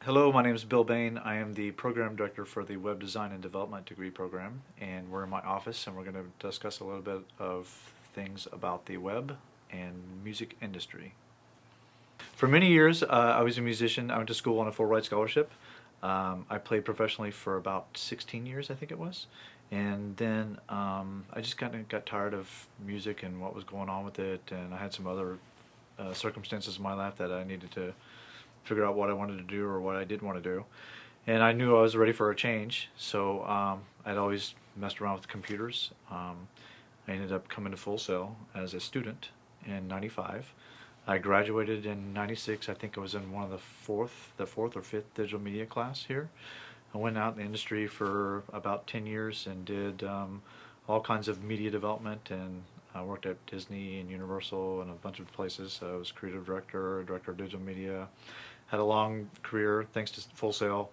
Hello, my name is Bill Bain. I am the program director for the Web Design and Development degree program, and we're in my office and we're going to discuss a little bit of things about the web and music industry. For many years, I was a musician. I went to school on a full ride scholarship. I played professionally for about 16 years, I think it was. And then I just kind of got tired of music and what was going on with it, and I had some other circumstances in my life that I needed to figure out what I wanted to do or what I didn't want to do. And I knew I was ready for a change, so I'd always messed around with computers. I ended up coming to Full Sail as a student in '95. I graduated in '96. I think I was in one of the fourth or fifth digital media class here. I went out in the industry for about 10 years and did all kinds of media development, and I worked at Disney and Universal and a bunch of places. I was creative director, director of digital media. Had a long career thanks to Full Sail.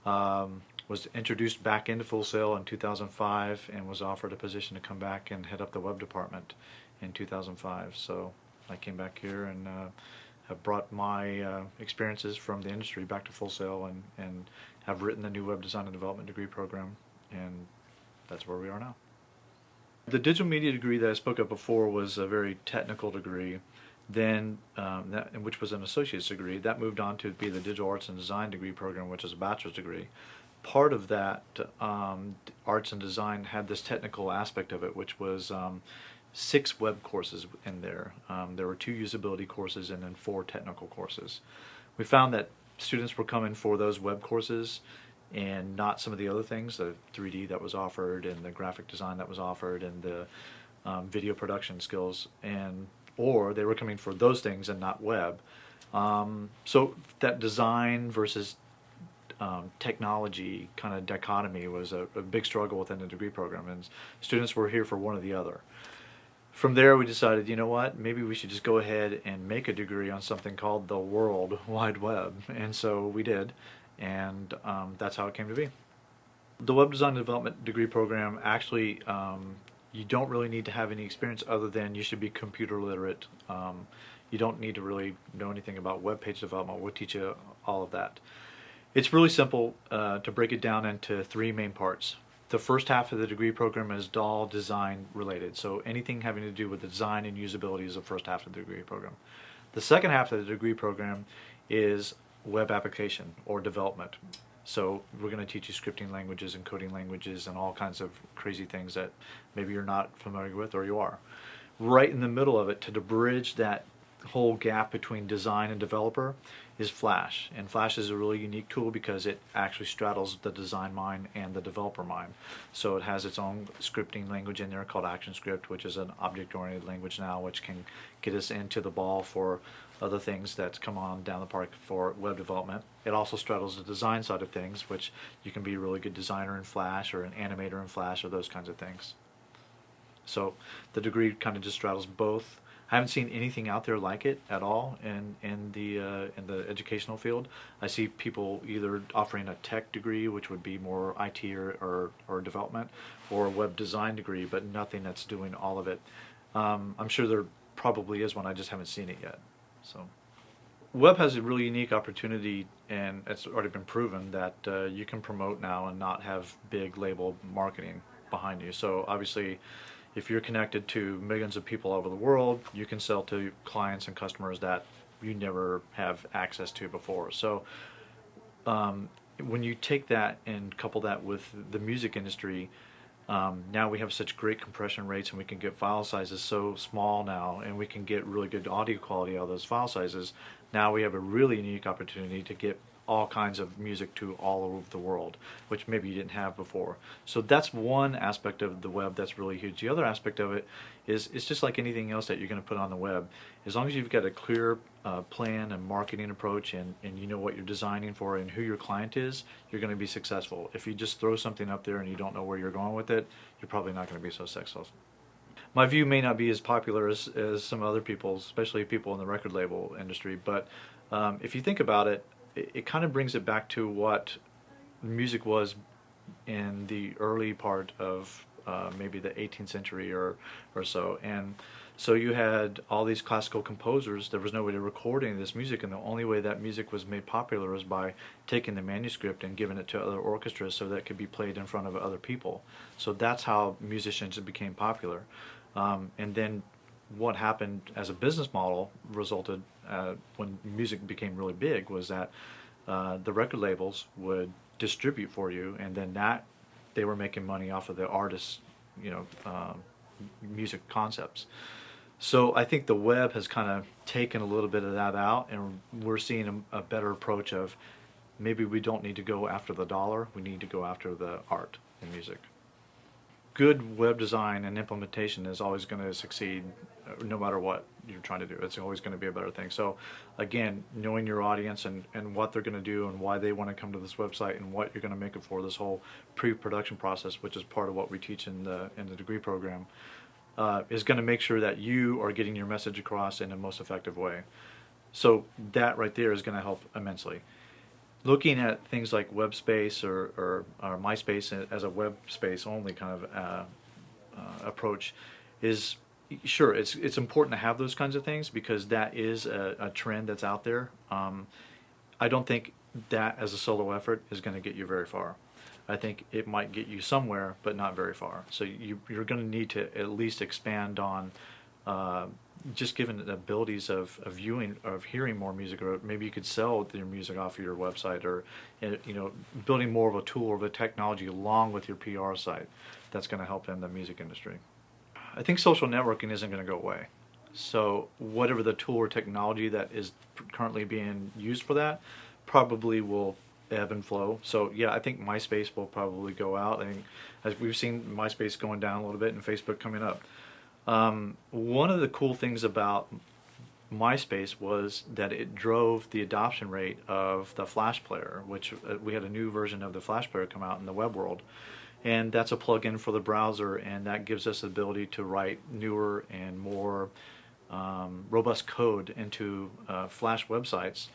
Was introduced back into Full Sail in 2005 and was offered a position to come back and head up the web department in 2005. So I came back here and have brought my experiences from the industry back to Full Sail and have written the new Web Design and Development degree program, and that's where we are now. The digital media degree that I spoke of before was a very technical degree, then which was an associate's degree. That moved on to be the digital arts and design degree program, which is a bachelor's degree. Part of that arts and design had this technical aspect of it, which was 6 web courses in there. There were 2 usability courses and then 4 technical courses. We found that students were coming for those web courses and not some of the other things, the 3D that was offered and the graphic design that was offered and the video production skills, or they were coming for those things and not web. So that design versus technology kind of dichotomy was a big struggle within the degree program, and students were here for one or the other. From there we decided, you know what, maybe we should just go ahead and make a degree on something called the World Wide Web, and so we did, and that's how it came to be. The Web Design and Development degree program actually, you don't really need to have any experience other than you should be computer literate. You don't need to really know anything about web page development. We'll teach you all of that. It's really simple to break it down into 3 main parts. The first half of the degree program is all design related, so anything having to do with design and usability is the first half of the degree program. The second half of the degree program is web application or development. So we're going to teach you scripting languages and coding languages and all kinds of crazy things that maybe you're not familiar with, or you are. Right in the middle of it, to bridge that whole gap between design and developer, is Flash. And Flash is a really unique tool because it actually straddles the design mind and the developer mind. So it has its own scripting language in there called ActionScript, which is an object-oriented language now, which can get us into the ball for other things that's come on down the park for web development. It also straddles the design side of things, which you can be a really good designer in Flash or an animator in Flash or those kinds of things. So the degree kind of just straddles both. I haven't seen anything out there like it at all in the educational field. I see people either offering a tech degree, which would be more IT or development, or a web design degree, but nothing that's doing all of it. I'm sure there probably is one, I just haven't seen it yet. So, web has a really unique opportunity, and it's already been proven that you can promote now and not have big label marketing behind you. So obviously, if you're connected to millions of people all over the world, you can sell to clients and customers that you never have access to before. So when you take that and couple that with the music industry, now we have such great compression rates, and we can get file sizes so small now, and we can get really good audio quality out of those file sizes. Now we have a really unique opportunity to get all kinds of music to all over the world, which maybe you didn't have before. So that's one aspect of the web that's really huge. The other aspect of it is it's just like anything else that you're going to put on the web. As long as you've got a clear plan and marketing approach, and you know what you're designing for and who your client is, you're going to be successful. If you just throw something up there and you don't know where you're going with it, you're probably not going to be so successful. My view may not be as popular as some other people's, especially people in the record label industry, but if you think about it, it kind of brings it back to what music was in the early part of maybe the 18th century or so. And So you had all these classical composers. There was no way to record any of this music, and the only way that music was made popular was by taking the manuscript and giving it to other orchestras so that it could be played in front of other people. So that's how musicians became popular. And then what happened as a business model resulted when music became really big was that the record labels would distribute for you, and then that they were making money off of the artists, you know, music concepts. So I think the web has kind of taken a little bit of that out, and we're seeing a better approach of maybe we don't need to go after the dollar, we need to go after the art in music. Good web design and implementation is always going to succeed no matter what you're trying to do. It's always going to be a better thing. So again, knowing your audience and what they're going to do and why they want to come to this website and what you're going to make it for, this whole pre-production process, which is part of what we teach in the degree program, is going to make sure that you are getting your message across in the most effective way. So that right there is going to help immensely. Looking at things like web space or MySpace as a web space only kind of approach is sure, it's important to have those kinds of things because that is a trend that's out there. I don't think that as a solo effort is going to get you very far. I think it might get you somewhere, but not very far. So you're going to need to at least expand on just given the abilities of viewing, of hearing more music, or maybe you could sell your music off of your website, or you know, building more of a tool or of a technology along with your PR site. That's going to help in the music industry. I think social networking isn't going to go away. So whatever the tool or technology that is currently being used for that probably will ebb and flow. So yeah, I think MySpace will probably go out. I think as we've seen MySpace going down a little bit and Facebook coming up. One of the cool things about MySpace was that it drove the adoption rate of the Flash player, which we had a new version of the Flash player come out in the web world. And that's a plug-in for the browser, and that gives us the ability to write newer and more robust code into Flash websites,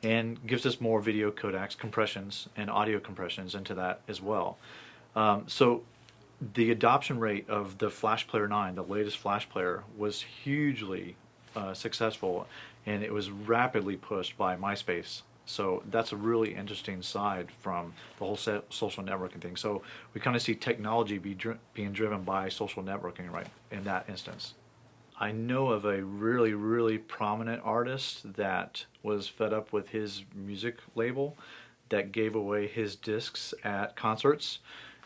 and gives us more video codecs compressions and audio compressions into that as well. So the adoption rate of the Flash Player 9, the latest Flash player, was hugely successful, and it was rapidly pushed by MySpace. So that's a really interesting side from the whole social networking thing. So we kind of see technology being driven by social networking right in that instance. I know of a really, really prominent artist that was fed up with his music label that gave away his discs at concerts.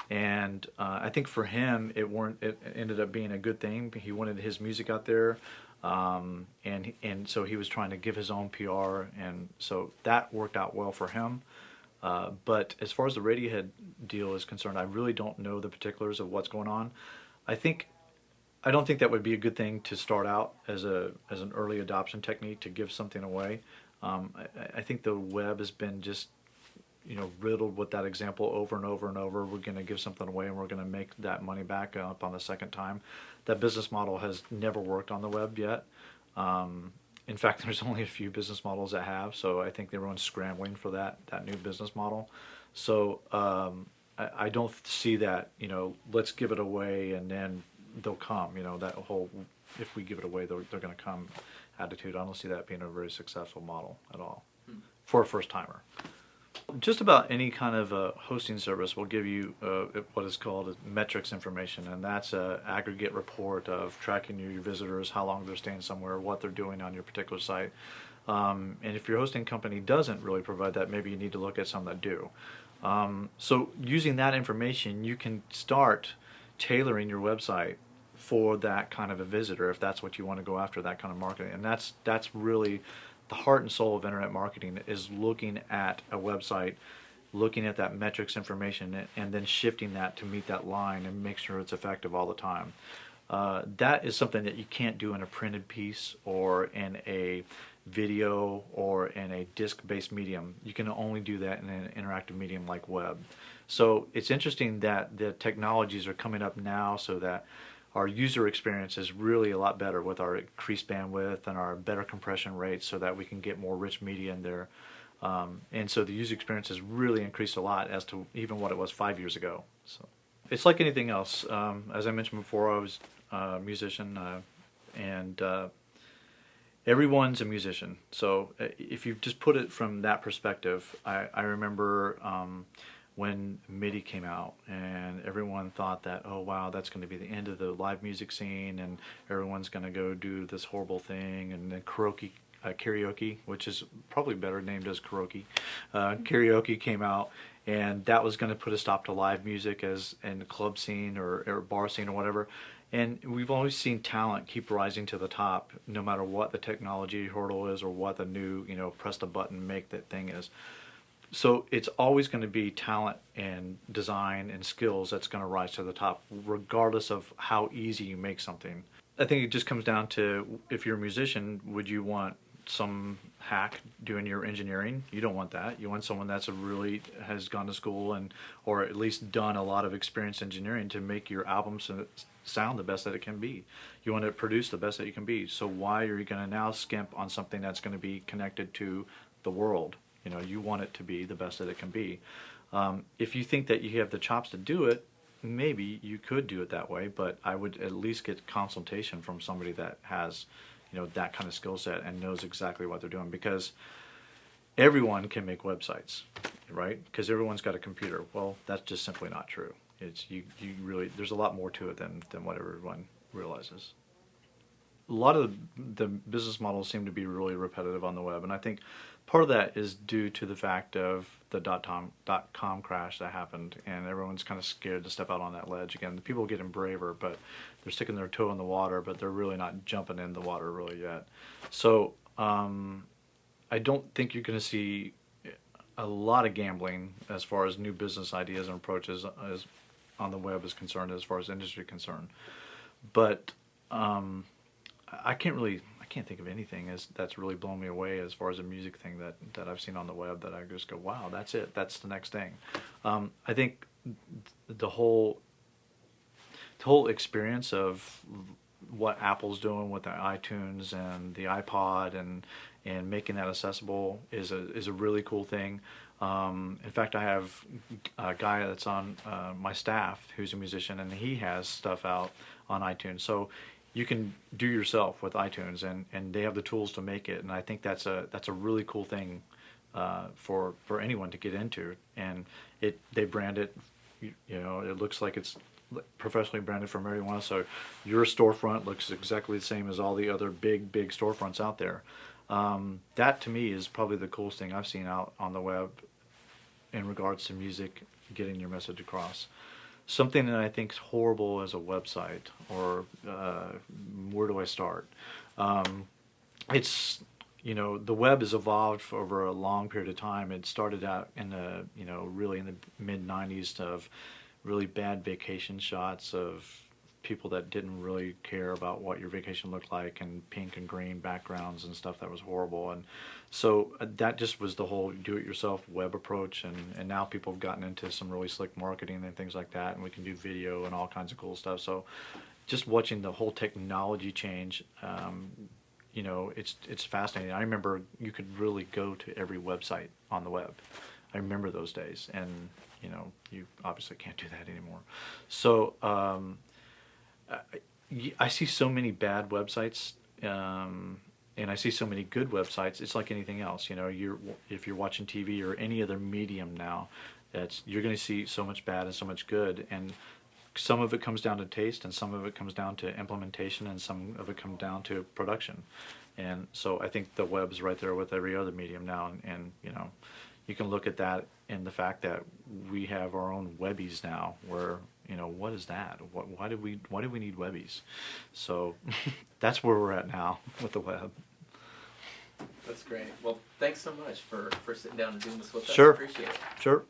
And I think for him, it ended up being a good thing. He wanted his music out there, and so he was trying to give his own PR, and so that worked out well for him. But as far as the Radiohead deal is concerned, I really don't know the particulars of what's going on. I don't think that would be a good thing to start out as an early adoption technique to give something away. I think the web has been just riddled with that example over and over and over. We're going to give something away and we're going to make that money back up on the second time. That business model has never worked on the web yet. In fact, there's only a few business models that have, so I think everyone's scrambling for that new business model. So I don't see that, let's give it away and then they'll come, that whole, if we give it away, they're going to come attitude. I don't see that being a very successful model at all for a first timer. Just about any kind of hosting service will give you what is called metrics information, and that's an aggregate report of tracking your visitors, how long they're staying somewhere, what they're doing on your particular site. And if your hosting company doesn't really provide that, maybe you need to look at some that do. So using that information, you can start tailoring your website for that kind of a visitor, if that's what you want to go after, that kind of marketing. And that's really the heart and soul of internet marketing, is looking at a website, looking at that metrics information, and then shifting that to meet that line and make sure it's effective all the time. That is something that you can't do in a printed piece or in a video or in a disc-based medium. You can only do that in an interactive medium like web. So it's interesting that the technologies are coming up now so that our user experience is really a lot better with our increased bandwidth and our better compression rates, so that we can get more rich media in there. And so the user experience has really increased a lot as to even what it was 5 years ago. So it's like anything else. As I mentioned before, I was a musician. and everyone's a musician. So if you just put it from that perspective, I remember when MIDI came out, and everyone thought that, oh wow, that's going to be the end of the live music scene, and everyone's going to go do this horrible thing, and then karaoke, which is probably better named as karaoke. Karaoke came out, and that was going to put a stop to live music as in the club scene or bar scene or whatever. And we've always seen talent keep rising to the top, no matter what the technology hurdle is or what the new, press the button, make that thing is. So it's always going to be talent and design and skills that's going to rise to the top, regardless of how easy you make something. I think it just comes down to, if you're a musician, would you want some hack doing your engineering? You don't want that. You want someone that's really has gone to school and or at least done a lot of experience engineering to make your album sound the best that it can be. You want to produce the best that you can be. So why are you going to now skimp on something that's going to be connected to the world? You want it to be the best that it can be. If you think that you have the chops to do it, maybe you could do it that way, but I would at least get consultation from somebody that has, that kind of skill set and knows exactly what they're doing, because everyone can make websites, right? Because everyone's got a computer. Well, that's just simply not true. It's you really, there's a lot more to it than what everyone realizes. A lot of the business models seem to be really repetitive on the web, and I think part of that is due to the fact of the dot-com crash that happened, and everyone's kind of scared to step out on that ledge again. The people are getting braver, but they're sticking their toe in the water, but they're really not jumping in the water really yet. So I don't think you're going to see a lot of gambling as far as new business ideas and approaches as on the web is concerned, as far as industry concerned. But I can't think of anything that's really blown me away as far as a music thing that I've seen on the web that I just go, wow, that's it, that's the next thing. I think the whole experience of what Apple's doing with the iTunes and the iPod and making that accessible is a really cool thing. In fact, I have a guy that's on my staff who's a musician, and he has stuff out on iTunes. So you can do yourself with iTunes, and they have the tools to make it. And I think that's a really cool thing for anyone to get into. And they brand it, it looks like it's professionally branded from everyone else. So your storefront looks exactly the same as all the other big storefronts out there. That to me is probably the coolest thing I've seen out on the web in regards to music, getting your message across. Something that I think is horrible as a website, or where do I start? It's, the web has evolved for over a long period of time. It started out in the, really in the mid 90s of really bad vacation shots of people that didn't really care about what your vacation looked like, and pink and green backgrounds and stuff that was horrible. And so that just was the whole do-it-yourself web approach, and now people have gotten into some really slick marketing and things like that, and we can do video and all kinds of cool stuff. So just watching the whole technology change, it's fascinating. I remember you could really go to every website on the web. I remember those days, and you obviously can't do that anymore. So I see so many bad websites, and I see so many good websites. It's like anything else, if you're watching TV or any other medium now, you're going to see so much bad and so much good, and some of it comes down to taste, and some of it comes down to implementation, and some of it comes down to production. And so I think the web's right there with every other medium now, and you can look at that in the fact that we have our own Webbies now, where what is that? Why do we need Webbies? So that's where we're at now with the web. That's great. Well, thanks so much for sitting down and doing this with us. Sure. Appreciate it. Sure.